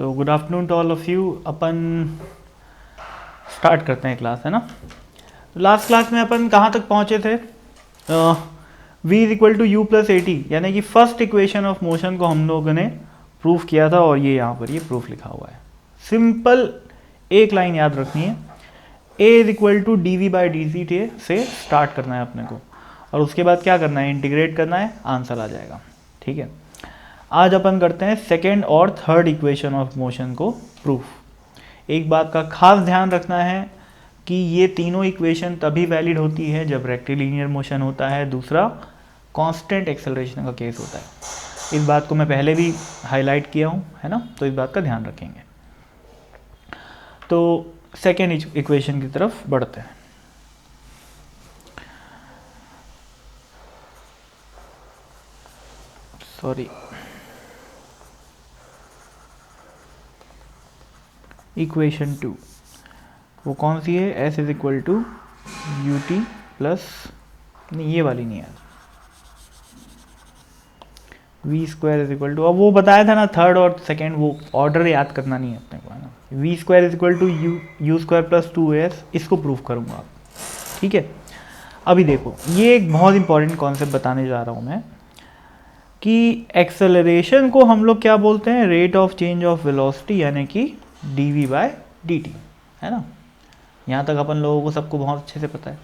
तो good afternoon to all of you. अपन start करते हैं क्लास, है ना। लास्ट क्लास में अपन कहाँ तक पहुँचे थे? v is equal to U plus at, यानी कि फर्स्ट इक्वेशन ऑफ मोशन को हम लोगों ने प्रूफ किया था, और ये यहाँ पर ये प्रूफ लिखा हुआ है। सिंपल एक लाइन याद रखनी है, a is equal to D V by D C से स्टार्ट करना है अपने को, और उसके बाद क्या करना है, इंटीग्रेट करना है, आंसर आ जाएगा। ठीक है, आज अपन करते हैं सेकेंड और थर्ड इक्वेशन ऑफ मोशन को प्रूफ। एक बात का खास ध्यान रखना है कि ये तीनों इक्वेशन तभी वैलिड होती है जब रेक्टिलिनियर मोशन होता है, दूसरा कांस्टेंट एक्सेलरेशन का केस होता है। इस बात को मैं पहले भी हाईलाइट किया हूँ, है ना, तो इस बात का ध्यान रखेंगे। तो सेकेंड इक्वेशन की तरफ बढ़ते हैं। सॉरी, इक्वेशन 2 वो कौन सी है? s is equal to U T plus, नहीं ये वाली नहीं है, V square is equal to, अब वो बताया था ना थर्ड और सेकेंड, वो ऑर्डर याद करना नहीं है अपने को, है ना। V square is equal to U square plus 2s, इसको प्रूफ करूँगा आप। ठीक है, अभी देखो, ये एक बहुत इंपॉर्टेंट कॉन्सेप्ट बताने जा रहा हूँ मैं कि एक्सेलरेशन को हम लोग क्या बोलते हैं? Rate of change of velocity, यानी कि D V by D T, है ना। यहाँ तक अपन लोगों को सबको बहुत अच्छे से पता है।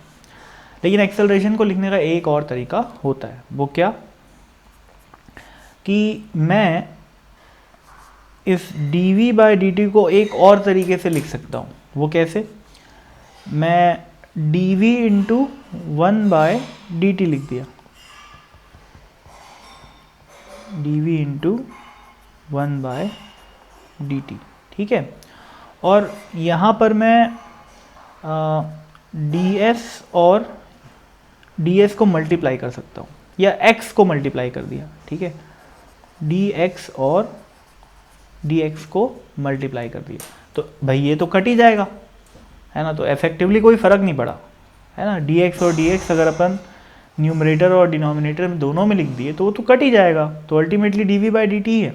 लेकिन एक्सेलरेशन को लिखने का एक और तरीका होता है, वो क्या कि मैं इस D V by D T को एक और तरीके से लिख सकता हूँ। वो कैसे? मैं D V into 1 by D T लिख दिया, D V into 1 by D T. ठीक है, और यहाँ पर मैं डी एस और डी एस को मल्टीप्लाई कर सकता हूँ, या एक्स को मल्टीप्लाई कर दिया। ठीक है, डी एक्स और डी एक्स को मल्टीप्लाई कर दिया, तो भाई ये तो कट ही जाएगा, है ना। तो इफेक्टिवली कोई फ़र्क नहीं पड़ा, है ना। डी एक्स और डी एक्स अगर अपन न्यूमरेटर और डिनोमिनेटर में दोनों में लिख दिए तो वो तो कट ही जाएगा। तो ultimately D V by D T है,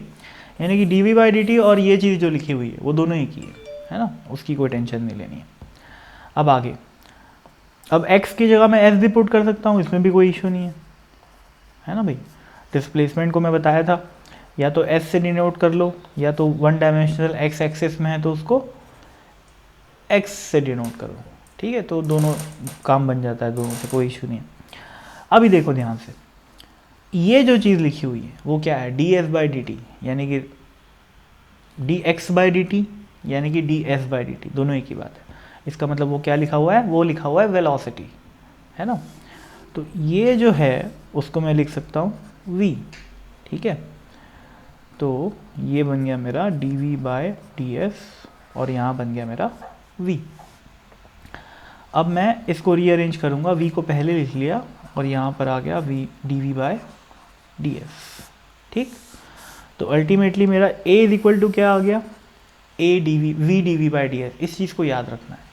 यानी कि D V by D T और ये चीज़ जो लिखी हुई है वो दोनों ही की है ना, उसकी कोई टेंशन नहीं लेनी है। अब आगे, अब x की जगह मैं s भी पुट कर सकता हूँ, इसमें भी कोई इशू नहीं है ना भाई। डिस्प्लेसमेंट को मैं बताया था, या तो s से डिनोट कर लो, या तो वन डायमेंशनल x एक्सिस में है तो उसको x से डिनोट करो। ठीक है, तो दोनों काम बन जाता है, दोनों से कोई इशू नहीं है। अभी देखो ध्यान से, ये जो चीज़ लिखी हुई है वो क्या है? D S by D T, यानी कि D x by D T, यानी कि D S by D T, दोनों एक ही बात है। इसका मतलब वो क्या लिखा हुआ है? वो लिखा हुआ है वेलोसिटी, है ना। तो ये जो है उसको मैं लिख सकता हूँ v। ठीक है, तो ये बन गया मेरा D V by D S, और यहाँ बन गया मेरा v। अब मैं इसको रीअरेंज करूँगा, v को पहले लिख लिया और यहाँ पर आ गया v D V by D S. ठीक, तो अल्टीमेटली मेरा a इज इक्वल टू क्या आ गया? a D V, v D V by D S. इस चीज़ को याद रखना है।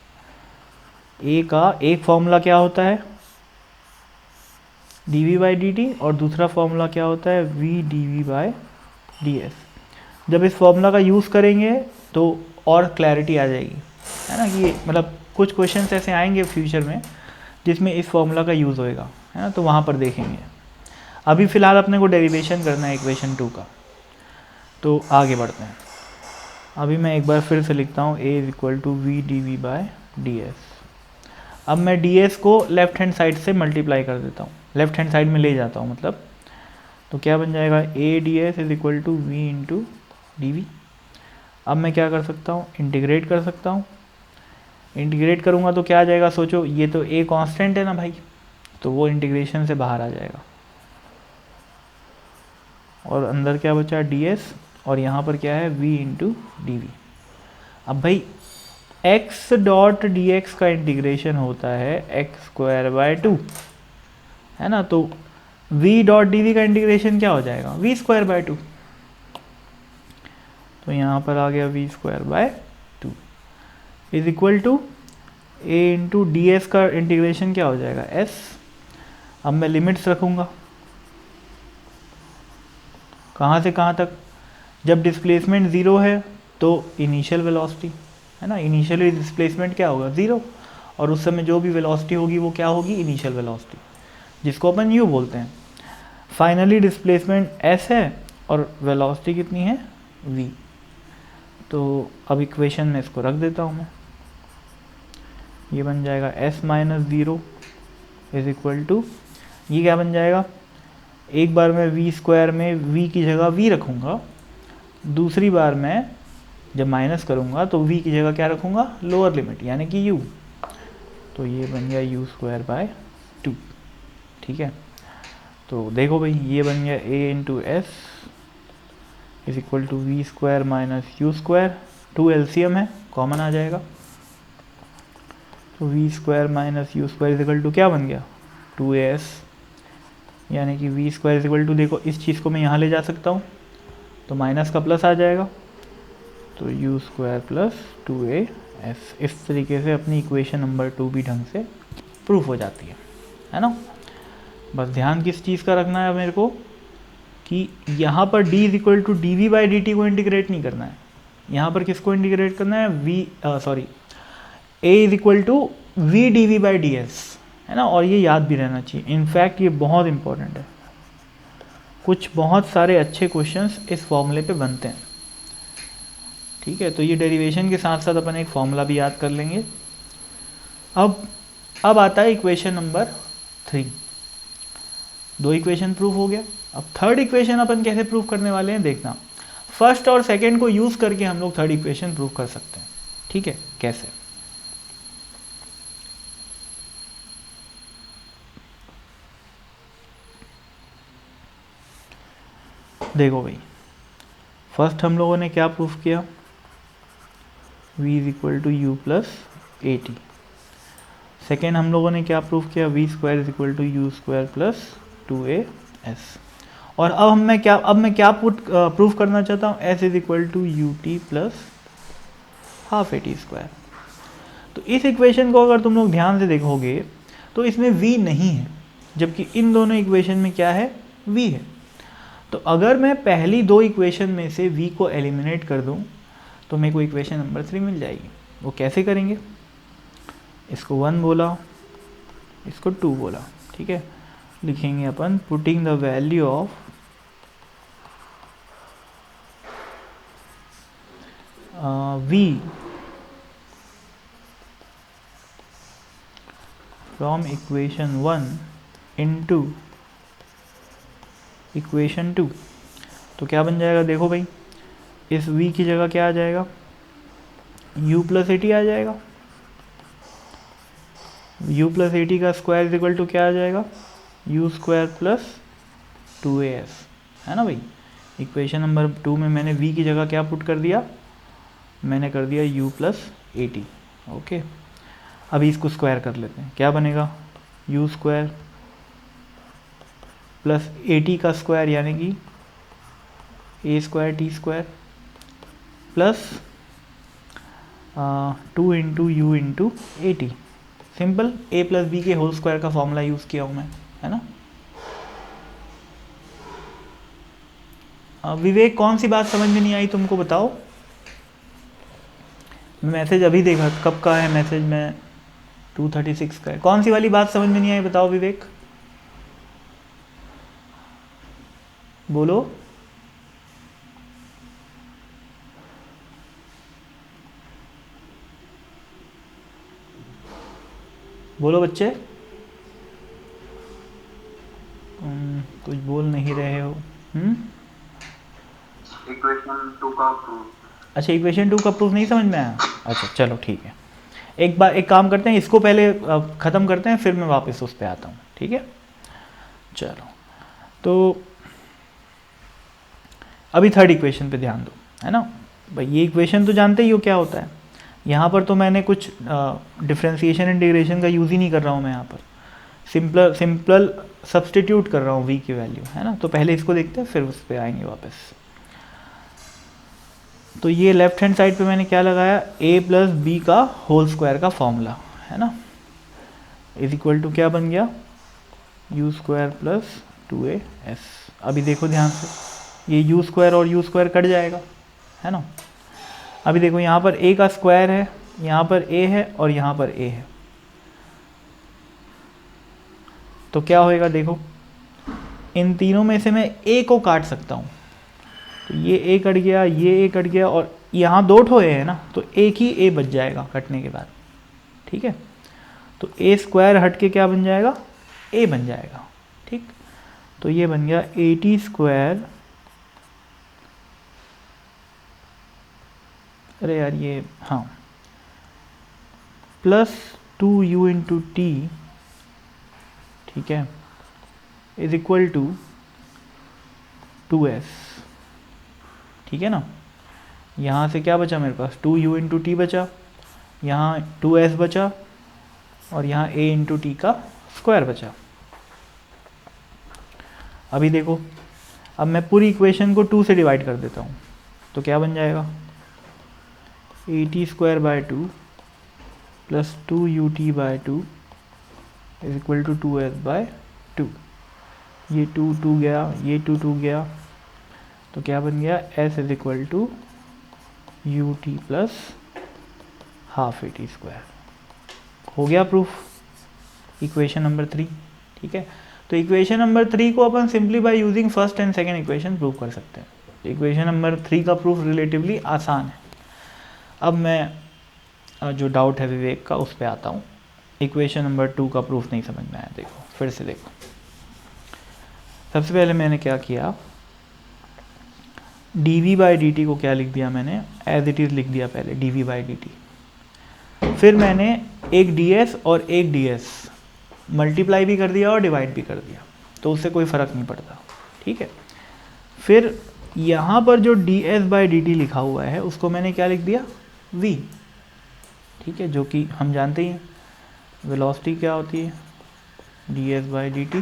a का एक फॉर्मूला क्या होता है? D V by D T, और दूसरा फॉर्मूला क्या होता है? v D V by D S. जब इस फॉर्मूला का यूज़ करेंगे तो और क्लैरिटी आ जाएगी, है ना। कि मतलब कुछ क्वेश्चंस ऐसे आएंगे फ्यूचर में जिसमें इस फॉर्मूला का यूज़ होएगा, है ना, तो वहाँ पर देखेंगे। अभी फ़िलहाल अपने को डेरिवेशन करना है इक्वेशन 2 का, तो आगे बढ़ते हैं। अभी मैं एक बार फिर से लिखता हूँ, a is equal to V D V by D S. अब मैं डी एस को लेफ्ट हैंड साइड से मल्टीप्लाई कर देता हूँ, लेफ्ट हैंड साइड में ले जाता हूँ मतलब, तो क्या बन जाएगा? a D S is equal to V into D V. अब मैं क्या कर सकता हूँ? इंटीग्रेट कर सकता हूँ। इंटीग्रेट करूँगा तो क्या आ जाएगा? सोचो, ये तो a कांस्टेंट है ना भाई, तो वो इंटीग्रेशन से बाहर आ जाएगा, और अंदर क्या बचा? डी एस, और यहाँ पर क्या है? v into D V. अब भाई x डॉट डी एक्स का इंटीग्रेशन होता है एक्स स्क्वायर बाय 2, है ना। तो v डॉट डी वी का इंटीग्रेशन क्या हो जाएगा? v square by 2। तो यहाँ पर आ गया v square by 2 is equal to a into D S का इंटीग्रेशन क्या हो जाएगा? s। अब मैं लिमिट्स रखूँगा, कहाँ से कहाँ तक? जब डिस्प्लेसमेंट ज़ीरो है तो इनिशियल वेलोसिटी है ना, इनिशियली डिस्प्लेसमेंट क्या होगा 0, और उस समय जो भी वेलोसिटी होगी वो क्या होगी इनिशियल वेलोसिटी, जिसको अपन u बोलते हैं। फाइनली डिस्प्लेसमेंट s है और वेलोसिटी कितनी है v। तो अब इक्वेशन में इसको रख देता हूँ मैं, ये बन जाएगा s minus 0 is equal to, ये क्या बन जाएगा, एक बार मैं v स्क्वायर में v की जगह v रखूँगा, दूसरी बार मैं जब माइनस करूँगा तो v की जगह क्या रखूँगा लोअर लिमिट यानी कि u, तो ये बन गया u स्क्वायर बाय 2। ठीक है, तो देखो भाई ये बन गया a into S is equal to V square minus U square, 2 LCM है कॉमन आ जाएगा, तो V square minus U square is equal to क्या बन गया 2as, यानी कि V square is equal to, देखो इस चीज़ को मैं यहाँ ले जा सकता हूँ तो माइनस का प्लस आ जाएगा, तो यू स्क्वायर प्लस 2as। इस तरीके से अपनी इक्वेशन नंबर 2 भी ढंग से प्रूफ हो जाती है ना। बस ध्यान किस चीज़ का रखना है मेरे को कि यहाँ पर d is equal to D V by D T को इंटीग्रेट नहीं करना है, यहाँ पर किसको इंटीग्रेट करना है a is equal to V D V by D S, है ना। और ये याद भी रहना चाहिए, इनफैक्ट ये बहुत इंपॉर्टेंट है, कुछ बहुत सारे अच्छे क्वेश्चंस इस फॉर्मूले पे बनते हैं। ठीक है, तो ये डेरिवेशन के साथ साथ अपन एक फॉर्मूला भी याद कर लेंगे। अब आता है इक्वेशन नंबर 3, 2 इक्वेशन प्रूफ हो गया। अब थर्ड इक्वेशन अपन कैसे प्रूफ करने वाले हैं देखना, फर्स्ट और सेकंड को यूज़ करके हम लोग थर्ड इक्वेशन प्रूफ कर सकते हैं। ठीक है, कैसे, देखो भाई फर्स्ट हम लोगों ने क्या प्रूफ किया, v is equal to U plus A T. Second हम लोगों ने क्या प्रूफ किया, v square is equal to U square plus 2as। और अब मैं क्या प्रूफ करना चाहता हूँ, s is equal to U T plus half A T square. तो इस इक्वेशन को अगर तुम लोग ध्यान से देखोगे तो इसमें v नहीं है, जबकि इन दोनों इक्वेशन में क्या है v है। तो अगर मैं पहली 2 इक्वेशन में से v को एलिमिनेट कर दूं तो मेरे को इक्वेशन नंबर 3 मिल जाएगी। वो कैसे करेंगे, इसको 1 बोला, इसको 2 बोला। ठीक है, लिखेंगे अपन putting the value of v from equation 1 into equation 2। तो क्या बन जाएगा, देखो भाई इस v की जगह क्या आ जाएगा, u प्लस ए टी आ जाएगा, u प्लस ए टी का स्क्वायर इज इक्वल टू क्या आ जाएगा, u स्क्वायर प्लस 2as, है ना भाई। इक्वेशन नंबर 2 में मैंने v की जगह क्या पुट कर दिया, मैंने कर दिया u प्लस ए टी। ओके, अभी इसको स्क्वायर कर लेते हैं, क्या बनेगा u स्क्वायर प्लस ए टी का स्क्वायर यानी कि a square t square plus 2 into u into a t. Simple, a plus b के होल स्क्वायर का फॉर्मूला यूज़ किया हूँ मैं, है ना। विवेक कौन सी बात समझ में नहीं आई तुमको बताओ, मैसेज अभी देखा, कब का है मैसेज, मैं 2:36 का है, कौन सी वाली बात समझ में नहीं आई बताओ विवेक, बोलो। बोलो बच्चे, कुछ बोल नहीं रहे हो। इक्वेशन 2 का प्रूफ। अच्छा, इक्वेशन 2 का प्रूफ नहीं समझ में आया, अच्छा चलो ठीक है, एक काम करते हैं, इसको पहले ख़त्म करते हैं, फिर मैं वापस उस पर आता हूँ। ठीक है, चलो तो अभी थर्ड इक्वेशन पे ध्यान दो, है ना भाई। ये इक्वेशन तो जानते ही हो क्या होता है, यहाँ पर तो मैंने कुछ डिफ्रेंशिएशन इंटीग्रेशन का यूज़ ही नहीं कर रहा हूँ मैं, यहाँ पर सिंपल सब्सटीट्यूट कर रहा हूँ v की वैल्यू, है ना। तो पहले इसको देखते हैं फिर उस पर आएंगे वापस। तो ये लेफ्ट हैंड साइड पे मैंने क्या लगाया, a प्लस बी का होल स्क्वायर का फॉर्मूला, है ना, इज इक्वल टू क्या बन गया, यू स्क्वायर प्लस 2as। अभी देखो ध्यान से, ये यू स्क्वायर और यू स्क्वायर कट जाएगा, है ना। अभी देखो यहाँ पर a का स्क्वायर है, यहाँ पर a है और यहाँ पर a है, तो क्या होएगा देखो, इन तीनों में से मैं a को काट सकता हूँ, तो ये a कट गया, ये a कट गया, और यहाँ दो ठोए हैं ना, तो एक ही a बच जाएगा कटने के बाद, ठीक है। तो a स्क्वायर हट के क्या बन जाएगा, a बन जाएगा, ठीक। तो ये बन गया 80 स्क्वायर, अरे यार ये हाँ, प्लस 2u इंटू टी, ठीक है, इज इक्वल टू 2s, ठीक है ना। यहाँ से क्या बचा मेरे पास, 2u इंटू टी बचा, यहाँ 2s बचा, और यहाँ a इंटू टी का स्क्वायर बचा। अभी देखो, अब मैं पूरी इक्वेशन को 2 से डिवाइड कर देता हूँ, तो क्या बन जाएगा, 80 square by 2 plus 2ut by 2 is equal to 2s by 2। ये 2 गया, ये 2 गया, तो क्या बन गया, s is equal to ut plus half 80 square. हो गया प्रूफ इक्वेशन नंबर 3, ठीक है। तो इक्वेशन नंबर 3 को अपन simply by using first and second equation prove कर सकते हैं। इक्वेशन नंबर 3 का प्रूफ रिलेटिवली आसान है। अब मैं जो डाउट है विवेक का उस पर आता हूँ। इक्वेशन नंबर 2 का प्रूफ नहीं समझ में आया, देखो फिर से देखो। सबसे पहले मैंने क्या किया, dv बाई dt को क्या लिख दिया मैंने, एज इट इज़ लिख दिया पहले dv बाई dt। फिर मैंने एक ds और एक ds मल्टीप्लाई भी कर दिया और डिवाइड भी कर दिया, तो उससे कोई फ़र्क नहीं पड़ता, ठीक है। फिर यहाँ पर जो ds बाई dt लिखा हुआ है उसको मैंने क्या लिख दिया, v, ठीक है, जो कि हम जानते ही हैं वेलोसिटी क्या होती है, ds बाई dt,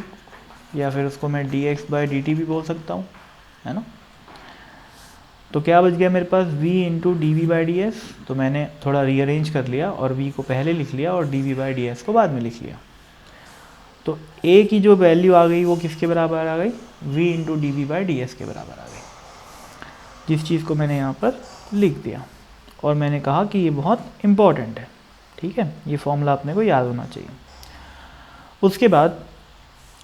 या फिर उसको मैं dx बाई dt भी बोल सकता हूँ, है ना। तो क्या बच गया मेरे पास, v into D V by D S. तो मैंने थोड़ा रीअरेंज कर लिया और v को पहले लिख लिया और D V by D S को बाद में लिख लिया। तो a की जो वैल्यू आ गई वो किसके बराबर आ गई, v into D V by D S के बराबर आ गई, जिस चीज़ को मैंने यहाँ पर लिख दिया। और मैंने कहा कि ये बहुत इम्पॉर्टेंट है, ठीक है, ये फॉर्मूला अपने को याद होना चाहिए। उसके बाद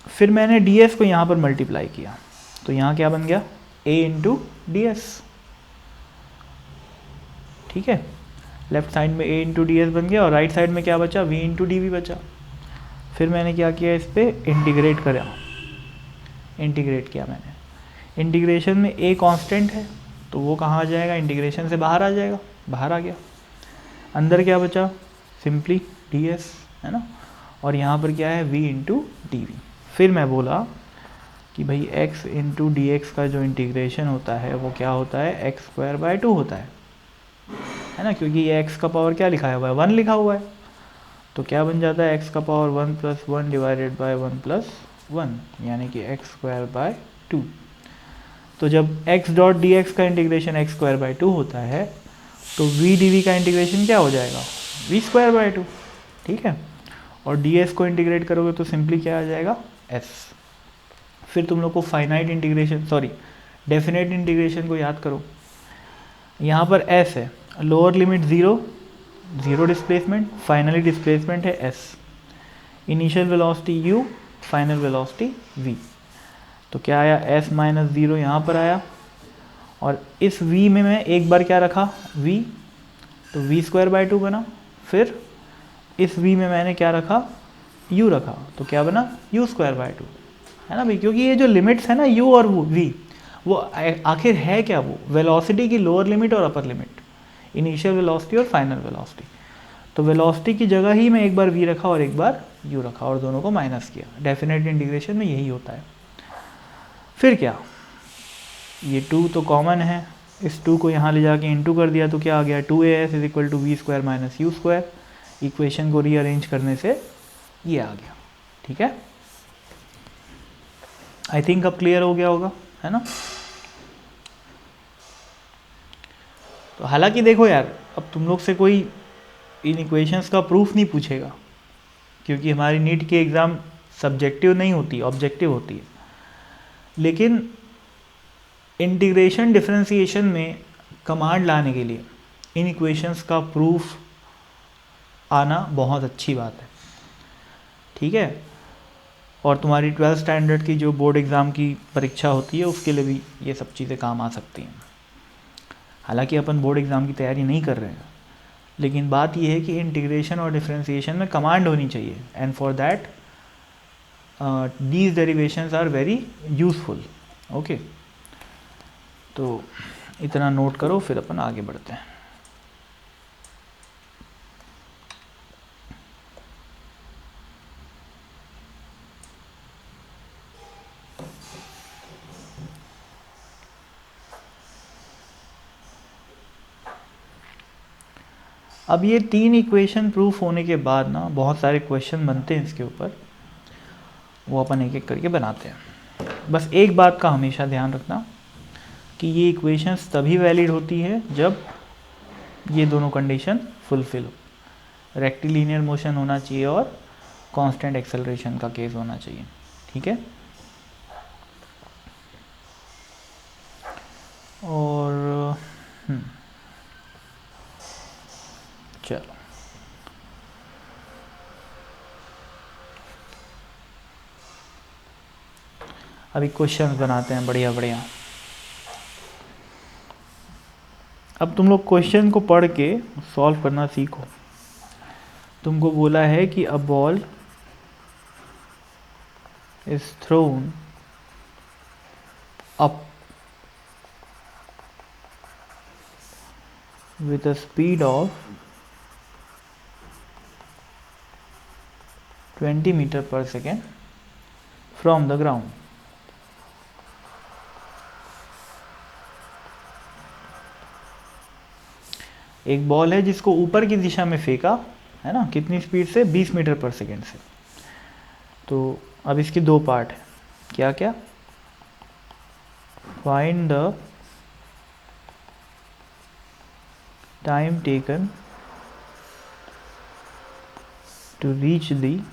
फिर मैंने डी एस को यहाँ पर मल्टीप्लाई किया, तो यहाँ क्या बन गया, a इंटू डी एस, ठीक है। लेफ्ट साइड में a इंटू डी एस बन गया और राइट साइड में क्या बचा, v इंटू डी वी बचा। फिर मैंने क्या किया, इस पर इंटीग्रेट करा, इंटीग्रेट किया मैंने। इंटीग्रेशन में a कांस्टेंट है तो वो कहाँ आ जाएगा, इंटीग्रेशन से बाहर आ जाएगा, बाहर आ गया। अंदर क्या बचा, सिंपली ds, है ना, और यहाँ पर क्या है, v इंटू डी वी। फिर मैं बोला कि भाई x इंटू डी एक्स का जो इंटीग्रेशन होता है वो क्या होता है, एक्स स्क्वायर बाय 2 होता है ना, क्योंकि ये x का पावर क्या लिखा हुआ है, 1 लिखा हुआ है। तो क्या बन जाता है, x का power 1 plus 1 divided by 1 plus 1, यानी कि एक्स स्क्वायर बाय 2। तो जब x डॉट डी एक्स का इंटीग्रेशन एक्स स्क्वायर बाय 2 होता है तो v डी वी का इंटीग्रेशन क्या हो जाएगा, v स्क्वायर बाय 2, ठीक है। और ds को इंटीग्रेट करोगे तो सिंपली क्या आ जाएगा, s। फिर तुम लोग को finite integration, sorry definite integration को याद करो। यहाँ पर s है, lower limit 0, 0 displacement, finally displacement है s, initial velocity u, final velocity v। तो क्या आया, s माइनस 0 यहाँ पर आया, और इस v में मैं एक बार क्या रखा, v, तो v स्क्वायर बाय 2 बना। फिर इस v में मैंने क्या रखा, u रखा, तो क्या बना, u स्क्वायर बाय 2, है ना भाई। क्योंकि ये जो लिमिट्स है ना u और v, वो आखिर है क्या, वो वेलोसिटी की लोअर लिमिट और अपर लिमिट, इनिशियल वेलोसिटी और फाइनल वेलोसिटी। तो वेलोसिटी की जगह ही मैं एक बार v रखा और एक बार u रखा और दोनों को माइनस किया। डेफिनेट इंटीग्रेशन में यही होता है। फिर क्या, ये 2 तो कॉमन है, इस 2 को यहाँ ले जाके इंटू कर दिया तो क्या आ गया, 2as is equal to V square minus U square. Equation को रीअरेंज करने से ये आ गया, ठीक है। आई थिंक अब क्लियर हो गया होगा, है ना। तो हालांकि देखो यार, अब तुम लोग से कोई इन इक्वेशंस का प्रूफ नहीं पूछेगा, क्योंकि हमारी नीट की एग्ज़ाम सब्जेक्टिव नहीं होती, ऑब्जेक्टिव होती है। लेकिन इंटीग्रेशन डिफरेंशिएशन में कमांड लाने के लिए इन इक्वेशंस का प्रूफ आना बहुत अच्छी बात है, ठीक है। और तुम्हारी 12th स्टैंडर्ड की जो बोर्ड एग्ज़ाम की परीक्षा होती है उसके लिए भी ये सब चीज़ें काम आ सकती हैं। हालांकि अपन बोर्ड एग्ज़ाम की तैयारी नहीं कर रहे हैं, लेकिन बात ये है कि इंटीग्रेशन और डिफरेंशिएशन में कमांड होनी चाहिए, and for that these derivations are very useful. Okay, तो इतना नोट करो, फिर अपन आगे बढ़ते हैं। अब ये 3 इक्वेशन प्रूफ होने के बाद ना बहुत सारे क्वेश्चन बनते हैं इसके ऊपर, वो अपन एक एक करके बनाते हैं। बस एक बात का हमेशा ध्यान रखना कि ये इक्वेशंस तभी वैलिड होती है जब ये दोनों कंडीशन फुलफिल हो। रेक्टिलिनियर मोशन होना चाहिए और कांस्टेंट एक्सेलरेशन का केस होना चाहिए, ठीक है। और चलो अभी क्वेश्चंस बनाते हैं बढ़िया बढ़िया। अब तुम लोग क्वेश्चन को पढ़ के सॉल्व करना सीखो। तुमको बोला है कि a ball is throne up with a speed of 20 meter per second from the ground. एक बॉल है जिसको ऊपर की दिशा में फेंका है ना, कितनी स्पीड से, 20 मीटर पर सेकेंड से। तो अब इसके दो पार्ट है, क्या क्या, find the time taken to reach the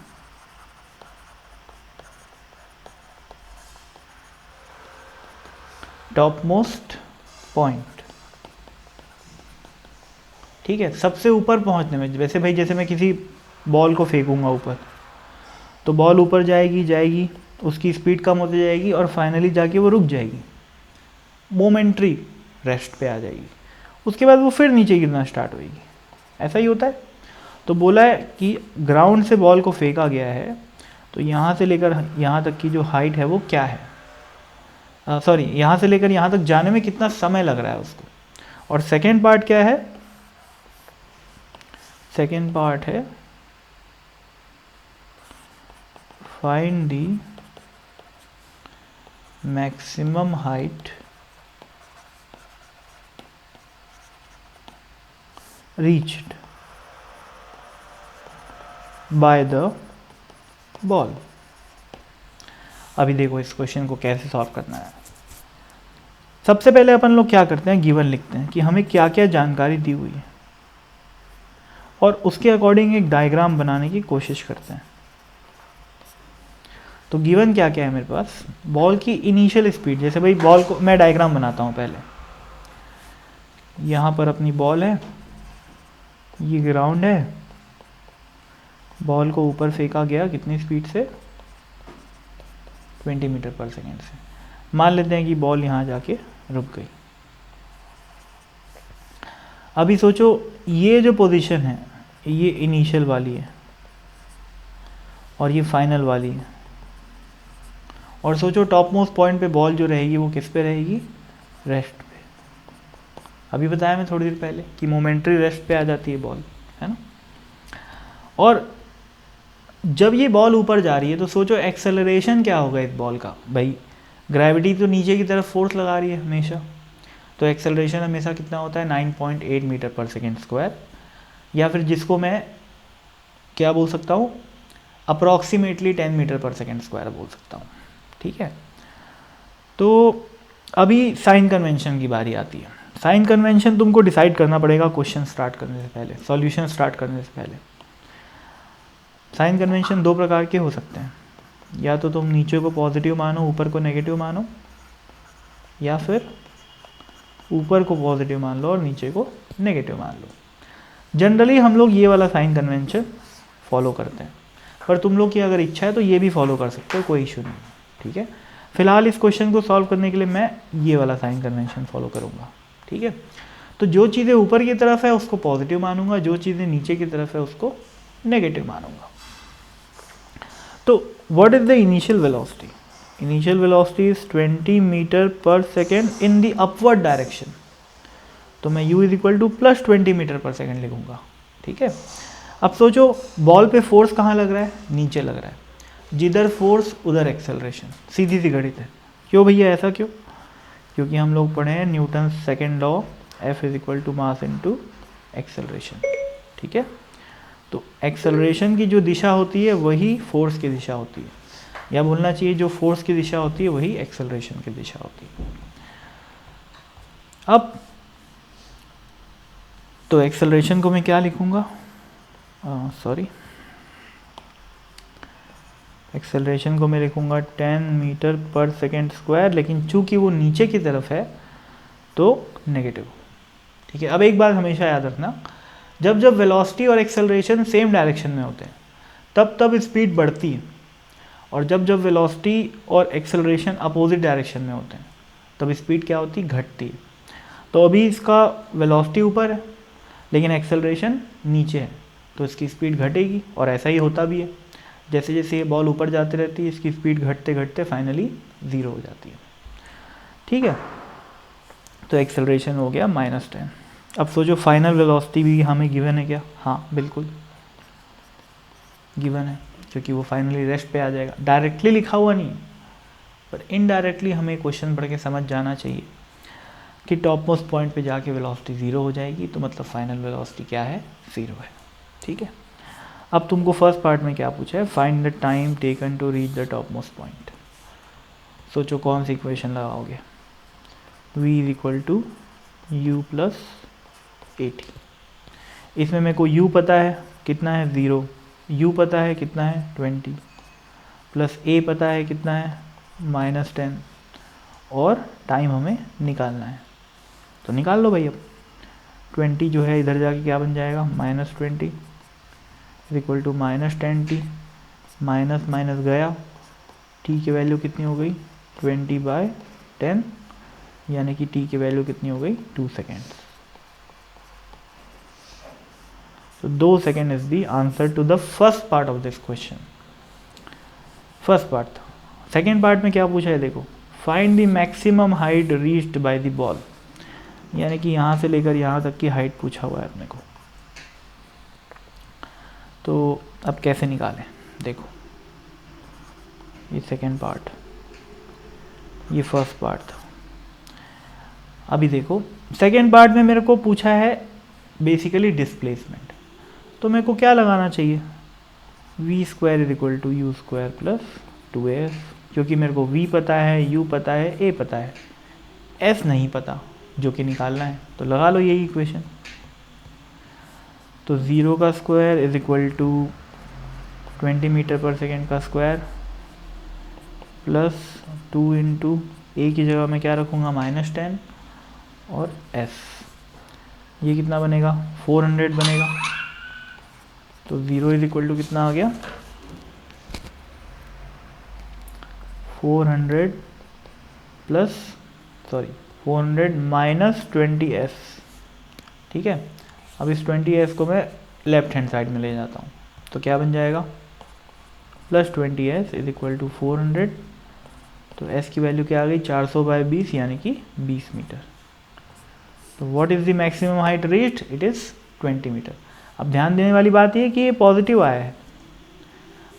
top most point. ठीक है, सबसे ऊपर पहुंचने में, वैसे भाई जैसे मैं किसी बॉल को फेंकूंगा ऊपर, तो बॉल ऊपर जाएगी जाएगी, उसकी स्पीड कम होती जाएगी और फाइनली जाके वो रुक जाएगी, मोमेंट्री रेस्ट पे आ जाएगी। उसके बाद वो फिर नीचे गिरना स्टार्ट होगी, ऐसा ही होता है। तो बोला है कि ग्राउंड से बॉल को फेंका गया है, तो यहाँ से लेकर यहाँ तक की जो हाइट है वो क्या है, सॉरी यहाँ से लेकर यहाँ तक जाने में कितना समय लग रहा है उसको। और सेकेंड पार्ट क्या है, सेकेंड पार्ट है find the maximum height reached by the ball. अभी देखो इस क्वेश्चन को कैसे सॉल्व करना है। सबसे पहले अपन लोग क्या करते हैं, गिवन लिखते हैं कि हमें क्या क्या जानकारी दी हुई है और उसके अकॉर्डिंग एक डायग्राम बनाने की कोशिश करते हैं। तो गिवन क्या क्या है मेरे पास, बॉल की इनिशियल स्पीड, जैसे भाई बॉल को मैं डायग्राम बनाता हूँ पहले, यहाँ पर अपनी बॉल है, ये ग्राउंड है, बॉल को ऊपर फेंका गया कितनी स्पीड से, 20 मीटर पर सेकेंड से। मान लेते हैं कि बॉल यहाँ जाके रुक गई। अभी सोचो ये जो पोजीशन है ये इनिशियल वाली है और ये फाइनल वाली है, और सोचो टॉप मोस्ट पॉइंट पे बॉल जो रहेगी वो किस पे रहेगी, रेस्ट पे। अभी बताया मैं थोड़ी देर पहले कि मोमेंट्री रेस्ट पे आ जाती है बॉल, है ना। और जब ये बॉल ऊपर जा रही है तो सोचो एक्सेलरेशन क्या होगा इस बॉल का, भाई ग्रेविटी तो नीचे की तरफ फोर्स लगा रही है हमेशा, तो एक्सेलरेशन हमेशा कितना होता है, 9.8 मीटर पर सेकेंड स्क्वायर, या फिर जिसको मैं क्या बोल सकता हूँ, अप्रॉक्सीमेटली 10 मीटर पर सेकेंड स्क्वायर बोल सकता हूँ। ठीक है, तो अभी साइन कन्वेंशन की बारी आती है। साइन कन्वेंशन तुमको डिसाइड करना पड़ेगा क्वेश्चन स्टार्ट करने से पहले, सॉल्यूशन स्टार्ट करने से पहले। साइन कन्वेंशन दो प्रकार के हो सकते हैं, या तो तुम नीचे को पॉजिटिव मानो ऊपर को नेगेटिव मानो, या फिर ऊपर को पॉजिटिव मान लो और नीचे को नेगेटिव मान लो। जनरली हम लोग ये वाला साइन कन्वेंशन फॉलो करते हैं, पर तुम लोग की अगर इच्छा है तो ये भी फॉलो कर सकते हो, कोई इशू नहीं। ठीक है, फिलहाल इस क्वेश्चन को सॉल्व करने के लिए मैं ये वाला साइन कन्वेंशन फॉलो करूँगा। ठीक है, तो जो चीज़ें ऊपर की तरफ है उसको पॉजिटिव मानूंगा, जो चीज़ें नीचे की तरफ है उसको नेगेटिव मानूंगा। तो what is the initial velocity? Initial velocity is 20 metre पर second in the upward direction. तो मैं u is equal to plus 20 metre पर सेकेंड लिखूंगा। ठीक है, अब सोचो बॉल पे फोर्स कहाँ लग रहा है? नीचे लग रहा है, जिधर फोर्स उधर एक्सेलरेशन, सीधी सी गणित है। क्यों भैया, ऐसा क्यों? क्योंकि हम लोग पढ़े हैं Newton second law, F is equal to mass into acceleration. ठीक है, तो एक्सेलरेशन की जो दिशा होती है वही फोर्स की दिशा होती है, या बोलना चाहिए जो फोर्स की दिशा होती है वही एक्सेलरेशन की दिशा होती है। अब तो एक्सेलरेशन को मैं क्या लिखूंगा? एक्सेलरेशन को मैं लिखूंगा 10 मीटर पर सेकेंड स्क्वायर, लेकिन चूंकि वो नीचे की तरफ है तो नेगेटिव। ठीक है, अब एक बात हमेशा याद रखना, जब जब वेलोसिटी और एक्सेलरेशन सेम डायरेक्शन में होते हैं तब स्पीड बढ़ती है, और जब जब वेलोसिटी और एक्सेलरेशन अपोजिट डायरेक्शन में होते हैं तब स्पीड क्या होती है? घटती है। तो अभी इसका वेलोसिटी ऊपर है लेकिन एक्सेलरेशन नीचे है, तो इसकी स्पीड घटेगी, और ऐसा ही होता भी है। जैसे जैसे ये बॉल ऊपर जाती रहती है इसकी स्पीड घटते घटते फाइनली 0 हो जाती है। ठीक है, तो एक्सेलरेशन हो गया -10। अब सोचो फाइनल वेलोसिटी भी हमें गिवन है क्या? हाँ बिल्कुल गिवन है, क्योंकि वो फाइनली रेस्ट पे आ जाएगा। डायरेक्टली लिखा हुआ नहीं, पर इनडायरेक्टली हमें क्वेश्चन पढ़ के समझ जाना चाहिए कि टॉप मोस्ट पॉइंट पे जाके वेलोसिटी 0 हो जाएगी, तो मतलब फाइनल वेलोसिटी क्या है? 0 है। ठीक है, अब तुमको फर्स्ट पार्ट में क्या पूछा है? Find the time taken to reach the top most point. सोचो कौन सी इक्वेशन लगाओगे? v is equal to U plus 80। इसमें मेरे को u पता है कितना है? 0, u पता है कितना है? 20, प्लस a पता है कितना है? -10, और टाइम हमें निकालना है, तो निकाल लो भाई। अब 20 जो है इधर जाके क्या बन जाएगा? -20 is equal to -10t, minus minus गया, t की वैल्यू कितनी हो गई? 20/10, यानी कि t की वैल्यू कितनी हो गई? 2 सेकेंड्स। तो 2 second is the answer to the first part of this question. First part था। सेकेंड पार्ट में क्या पूछा है देखो, find the maximum height reached by the ball, यानी कि यहाँ से लेकर यहाँ तक की हाइट पूछा हुआ है अपने को। तो अब कैसे निकालें? देखो ये सेकेंड पार्ट, ये फर्स्ट पार्ट था। अभी देखो सेकेंड पार्ट में मेरे को पूछा है बेसिकली डिस्प्लेसमेंट, तो मेरे को क्या लगाना चाहिए? v square is equal to U square plus 2s, क्योंकि मेरे को v पता है, u पता है, a पता है, s नहीं पता जो कि निकालना है, तो लगा लो यही इक्वेशन। तो 0 का square is equal to 20 metre पर सेकेंड का स्क्वायर प्लस 2 इंटू a की जगह मैं क्या रखूँगा? -10, और s, ये कितना बनेगा? 400 बनेगा। तो 0 इज इक्वल टू कितना आ गया? 400 माइनस 20s। ठीक है, अब इस 20s को मैं लेफ्ट हैंड साइड में ले जाता हूँ, तो क्या बन जाएगा? Plus 20s is equal to 400, तो s की वैल्यू क्या आ गई? 400/20, यानी कि 20 मीटर। तो what is the maximum height reached? It is 20 metre. अब ध्यान देने वाली बात यह कि ये पॉजिटिव आया है।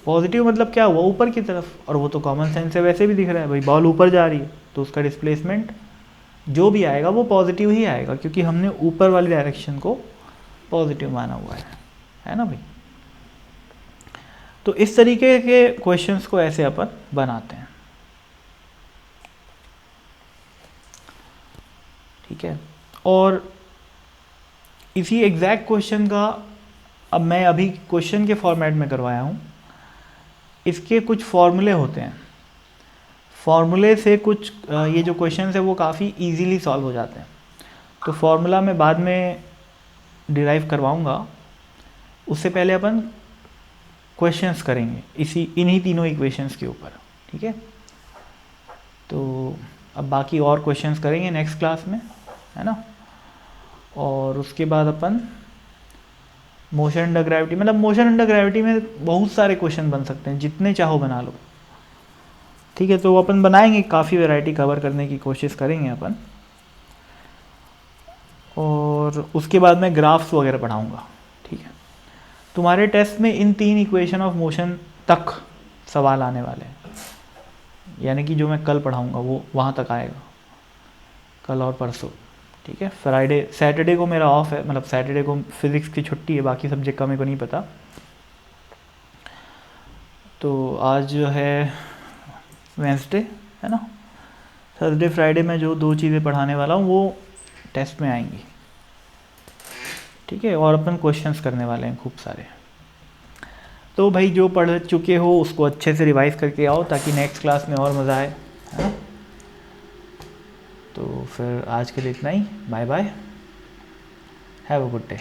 पॉजिटिव मतलब क्या हुआ? ऊपर की तरफ, और वो तो कॉमन सेंस से वैसे भी दिख रहा है भाई, बॉल ऊपर जा रही है तो उसका डिस्प्लेसमेंट जो भी आएगा वो पॉजिटिव ही आएगा, क्योंकि हमने ऊपर वाली डायरेक्शन को पॉजिटिव माना हुआ है ना भाई। तो इस तरीके के क्वेश्चंस को ऐसे अपन बनाते हैं। ठीक है, और इसी एग्जैक्ट क्वेश्चन का अब मैं अभी क्वेश्चन के फॉर्मेट में करवाया हूँ। इसके कुछ फॉर्मूले होते हैं, फॉर्मूले से कुछ ये जो क्वेश्चन है वो काफ़ी इजीली सॉल्व हो जाते हैं। तो फॉर्मूला मैं बाद में डिराइव करवाऊंगा, उससे पहले अपन क्वेश्चंस करेंगे इन्हीं तीनों इक्वेशंस के ऊपर, ठीक है। तो अब बाकी और क्वेश्चंस करेंगे नेक्स्ट क्लास में, है ना। और उसके बाद अपन मोशन अंडर ग्रेविटी, मतलब मोशन अंडर ग्रेविटी में बहुत सारे क्वेश्चन बन सकते हैं, जितने चाहो बना लो, ठीक है। तो अपन बनाएंगे, काफ़ी वैरायटी कवर करने की कोशिश करेंगे अपन। और उसके बाद मैं ग्राफ्स वगैरह पढ़ाऊँगा, ठीक है। तुम्हारे टेस्ट में इन 3 इक्वेशन ऑफ मोशन तक सवाल आने वाले हैं, यानी कि जो मैं कल पढ़ाऊँगा वो वहाँ तक आएगा, कल और परसों, ठीक है। फ्राइडे सैटरडे को मेरा ऑफ है, मतलब सैटरडे को फिज़िक्स की छुट्टी है, बाकी सब्जेक्ट का मेरे को नहीं पता। तो आज जो है वेंसडे, है ना। थर्सडे फ्राइडे में जो 2 चीज़ें पढ़ाने वाला हूँ वो टेस्ट में आएंगी, ठीक है। और अपन क्वेश्चंस करने वाले हैं खूब सारे। तो भाई जो पढ़ चुके हो उसको अच्छे से रिवाइज करके आओ, ताकि नेक्स्ट क्लास में और मज़ा आए, है ना। तो फिर आज के लिए इतना ही, bye bye, have a good day.